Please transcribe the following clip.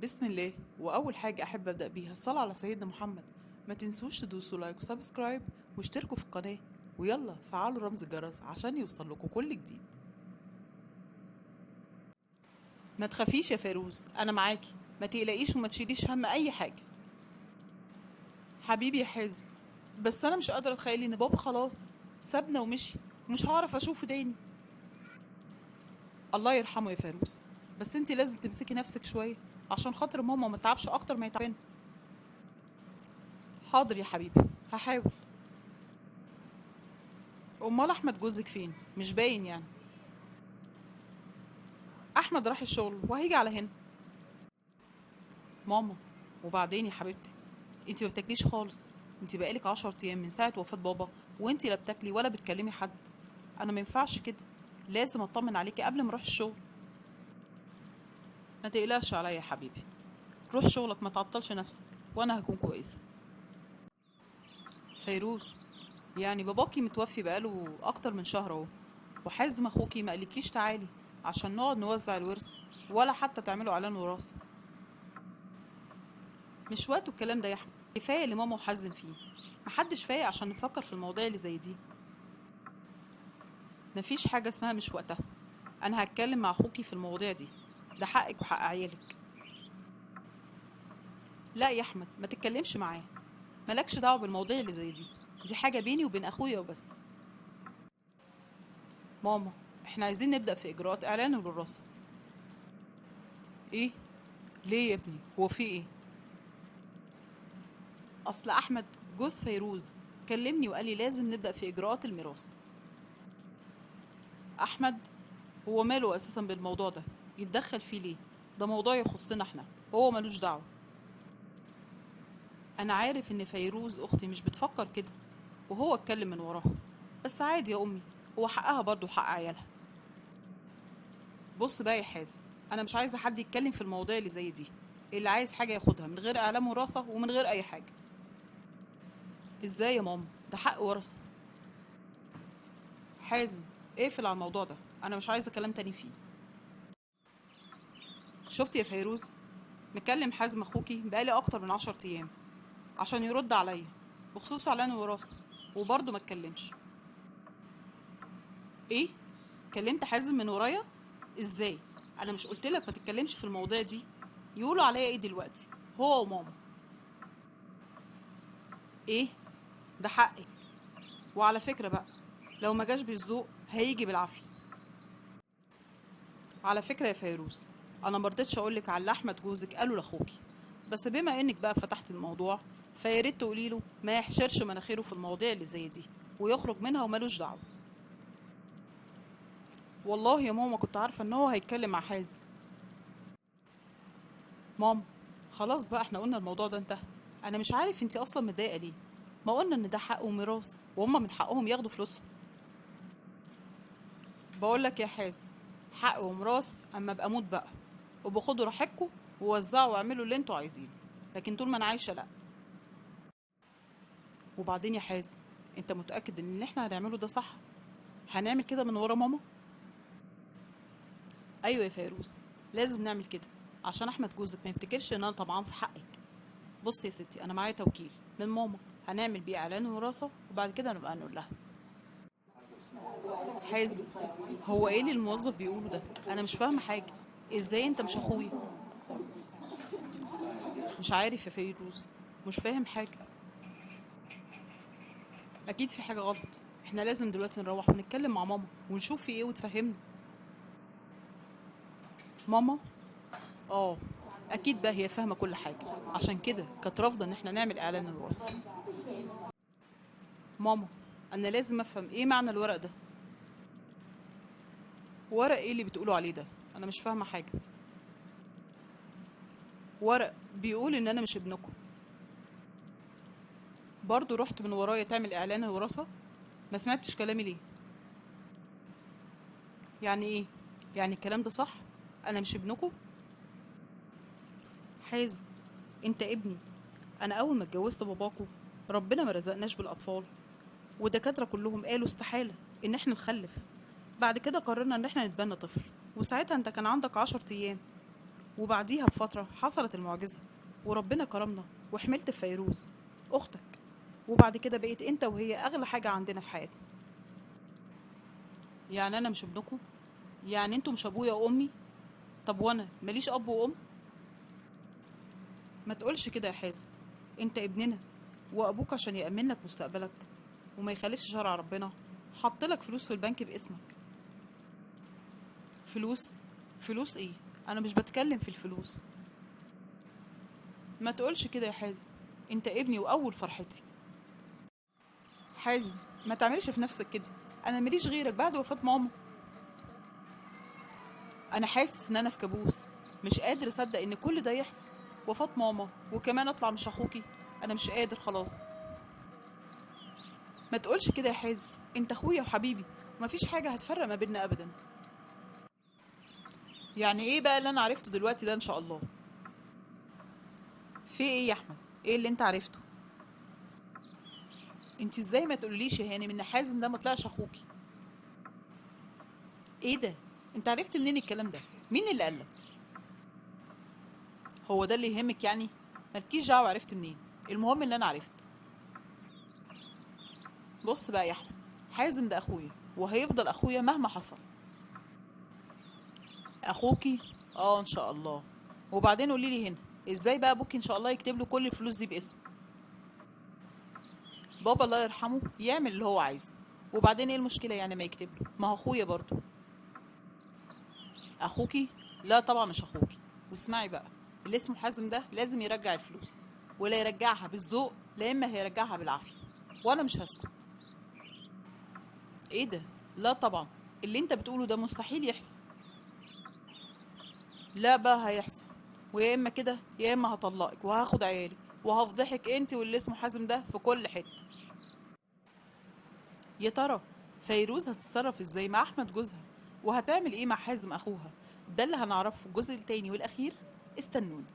بسم الله. وأول حاجة أحب أبدأ بيها الصلاة على سيدنا محمد. ما تنسوش تدوسوا لايك وسبسكرايب واشتركوا في القناة، ويلا فعلوا رمز الجرس عشان يوصل لكم كل جديد. ما تخافيش يا فيروز، أنا معاكي. ما تقلقيش وما تشيليش هم أي حاجة. حبيبي يا حازم، بس أنا مش قادرة أتخيل إن بابا خلاص سابنا ومشي ومش هعرف أشوفه تاني. الله يرحمه يا فيروز، بس انتي لازم تمسكي نفسك شوية عشان خاطر ماما ما تعبش أكتر ما يتعبنا. حاضر يا حبيبي، هحاول. امال احمد جوزك فين؟ مش باين يعني. احمد راح الشغل وهيجي على هنا. ماما، وبعدين يا حبيبتي؟ انتي ما بتاكليش خالص. انتي بقالك 10 ايام من ساعه وفاه بابا وانتي لا بتاكلي ولا بتكلمي حد. انا ما ينفعش كده، لازم اطمن عليكي قبل ما اروح الشغل. ما تقلقش عليا يا حبيبي، روح شغلك ما تعطلش نفسك وانا هكون كويسه. فيروز، يعني باباكي متوفي بقاله اكتر من شهر اهو، وحازم اخوكي ما قالكيش تعالي عشان نقعد نوزع الورث ولا حتى تعملوا اعلان وراثه. مش وقته الكلام ده يا احمد، كفايه اللي ماما وحزن فيه. محدش فايق عشان نفكر في المواضيع اللي زي دي. مفيش حاجه اسمها مش وقتها. انا هتكلم مع اخوكي في المواضيع دي، ده حقك وحق عيالك. لا يا احمد، ما تتكلمش معاه. مالكش دعوه بالمواضيع اللي زي دي حاجه بيني وبين اخويا وبس. ماما، احنا عايزين نبدا في اجراءات اعلان الوراثه. ايه؟ ليه يا ابني، هو في ايه؟ اصل احمد جوز فيروز كلمني وقال لي لازم نبدا في اجراءات الميراث. احمد؟ هو ماله اساسا بالموضوع ده؟ يتدخل فيه ليه؟ ده موضوع يخصنا احنا، هو ملوش دعوه. انا عارف ان فيروز اختي مش بتفكر كده، وهو اتكلم من وراها، بس عادي يا امي، هو حقها برضه حق عيالها. بص بقى يا حازم، انا مش عايزه حد يتكلم في المواضيع اللي زي دي. اللي عايز حاجه ياخدها من غير اعلام وراثه ومن غير اي حاجه. ازاي يا ماما؟ ده حق ورثه. حازم، اقفل على الموضوع ده، انا مش عايزه كلام تاني فيه. شفت يا فيروز؟ مكلم حازم اخوكي بقالي اكتر من 10 ايام عشان يرد عليا بخصوص اعلان الوراثه، وبرضه ما اتكلمش. ايه؟ كلمت حازم من ورايا؟ ازاي؟ انا مش قلتلك ما تتكلمش في المواضيع دي؟ يقولوا عليا ايه دلوقتي هو وماما؟ ايه؟ ده حقي. وعلى فكره بقى، لو ما جاش بالذوق هيجي بالعافيه. على فكره يا فيروز، انا مرضتش اقولك على اللي احمد جوزك قاله لاخوكي، بس بما انك بقى فتحت الموضوع فياريت تقولي له ما يحشرش مناخيره في المواضيع اللي زي دي ويخرج منها ومالوش دعوه. والله يا ماما كنت عارفه ان هو هيتكلم مع حازم. ماما، خلاص بقى احنا قلنا الموضوع ده انتهى. انا مش عارف انتي اصلا متضايقه ليه. ما قلنا ان ده حق وميراث وهما من حقهم ياخدوا فلوسهم. بقول لك يا حازم، حق وميراث اما ابقى اموت بقى، وبخدوا راحتكم ووزعوا واعملوا اللي انتوا عايزينه، لكن طول ما انا عايشه لا. وبعدين يا حازم، انت متاكد ان اللي احنا هنعمله ده صح؟ هنعمل كده من ورا ماما؟ ايوه يا فيروز، لازم نعمل كده عشان احمد جوزك ما يفتكرش ان انا طمعان في حقك. بص يا ستي، انا معايا توكيل من ماما، هنعمل بيه اعلان وراثه وبعد كده نبقى نقول لها. حازم، هو ايه اللي الموظف بيقوله ده؟ انا مش فاهمه حاجه. ازاي انت مش اخويا؟ مش عارف يا فيروز، مش فاهم حاجه. اكيد في حاجه غلط. احنا لازم دلوقتي نروح ونتكلم مع ماما ونشوف في ايه وتفهمنا. ماما؟ اه، اكيد بقى هي فاهمه كل حاجه، عشان كده كانت رافضه ان احنا نعمل اعلان الوراثه. ماما، انا لازم افهم ايه معنى الورق ده. ورق ايه اللي بتقولوا عليه ده؟ انا مش فاهمه حاجه. ورق بيقول ان انا مش ابنكم. برضو رحت من ورايا تعمل اعلان الوراثه؟ ما سمعتش كلامي ليه؟ يعني ايه؟ يعني الكلام ده صح؟ انا مش ابنكم؟ حازم، انت ابني. انا اول ما اتجوزت باباكو ربنا ما رزقناش بالاطفال، والدكاتره كلهم قالوا استحاله ان احنا نخلف. بعد كده قررنا ان احنا نتبنى طفل، وساعتها انت كان عندك 10 ايام. وبعديها بفترة حصلت المعجزة، وربنا كرمنا وحملت في فيروز أختك، وبعد كده بقيت أنت وهي أغلى حاجة عندنا في حياتنا. يعني أنا مش ابنكم؟ يعني أنتوا مش أبويا وأمي؟ طب وأنا ماليش أب وأم؟ ما تقولش كده يا حازم، أنت ابننا، وأبوك عشان يأمن لك مستقبلك وما يخالفش شرع ربنا حط لك فلوس في البنك باسمك. فلوس؟ فلوس إيه؟ أنا مش بتكلم في الفلوس. ما تقولش كده يا حازم، أنت ابني وأول فرحتي. حازم، ما تعملش في نفسك كده، انا ماليش غيرك بعد وفاة ماما. انا حاسس ان انا في كابوس، مش قادر اصدق ان كل ده يحصل، وفاة ماما وكمان اطلع مش اخوكي. انا مش قادر خلاص. ما تقولش كده يا حازم، انت اخويا وحبيبي، ومفيش حاجة هتفرق ما بيننا ابدا. يعني ايه بقى اللي انا عرفته دلوقتي ده ان شاء الله؟ في ايه يا احمد؟ ايه اللي انت عرفته؟ انت ازاي ما تقوليش يا هانم ان حازم ده ما طلعش اخوكي؟ ايه ده؟ انت عرفت منين الكلام ده؟ مين اللي قالك؟ هو ده اللي يهمك يعني؟ مالكيش دعوة عرفت منين، المهم ان انا عرفت. بص بقى يا احمد، حازم ده اخويا وهيفضل اخويا مهما حصل. اخوكي؟ اه ان شاء الله. وبعدين قولي لي هنا، ازاي بقى ابوك ان شاء الله يكتب له كل الفلوس دي باسمه؟ بابا الله يرحمه يعمل اللي هو عايزه، وبعدين ايه المشكله يعني ما يكتب له، ما هو اخويا برضه. اخوكي؟ لا طبعا مش اخوكي. واسمعي بقى، اللي اسمه حازم ده لازم يرجع الفلوس، ولا يرجعها بالذوق لا اما هيرجعها بالعافيه، وانا مش هسكت. ايه ده؟ لا طبعا، اللي انت بتقوله ده مستحيل يحصل. لا بقى هيحصل، ويا اما كده يا اما هطلقك وهاخد عيالي وهفضحك انت واللي اسمه حازم ده في كل حته. يا ترى فيروز هتتصرف ازاي مع احمد جوزها، وهتعمل ايه مع حازم اخوها؟ ده اللي هنعرفه في الجزء التاني والاخير. استنوني.